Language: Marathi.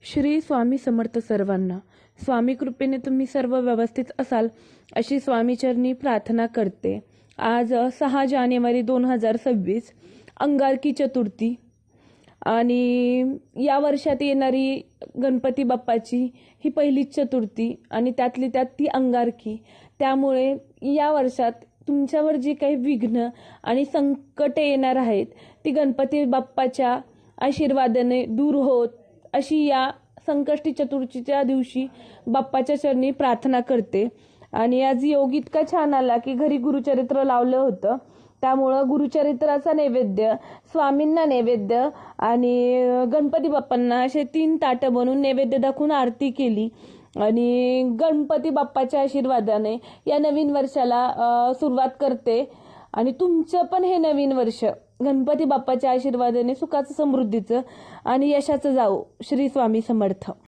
श्री स्वामी समर्थ सर्वांना. स्वामी कृपेने तुम्ही सर्व व्यवस्थित असाल अशी स्वामीचरणी प्रार्थना करते. आज 6 जानेवारी 2026 अंगारकी चतुर्थी आणि या वर्षात येणारी गणपती बाप्पाची ही पहिलीच चतुर्थी आणि त्यातली त्यात ती अंगारकी. त्यामुळे या वर्षात तुमच्यावर जी काही विघ्न आणि संकटे येणार आहेत ती गणपती बाप्पाच्या आशीर्वादाने दूर होत अशी या संकष्टी चतुर्थीच्या दिवशी बाप्पाच्या चरणी प्रार्थना करते. आणि आज योग इतका छान आला की घरी गुरुचरित्र लावलं होतं, त्यामुळं गुरुचरित्राचा नैवेद्य, स्वामींना नैवेद्य आणि गणपती बाप्पांना असे 3 ताटं बनवून नैवेद्य दाखवून आरती केली. आणि गणपती बाप्पाच्या आशीर्वादाने या नवीन वर्षाला सुरुवात करते. आणि तुमचं पण हे नवीन वर्ष गणपती बाप्पाच्या आशीर्वादाने सुखाचं, समृद्धीचं आणि यशाचं जावो. श्री स्वामी समर्थ.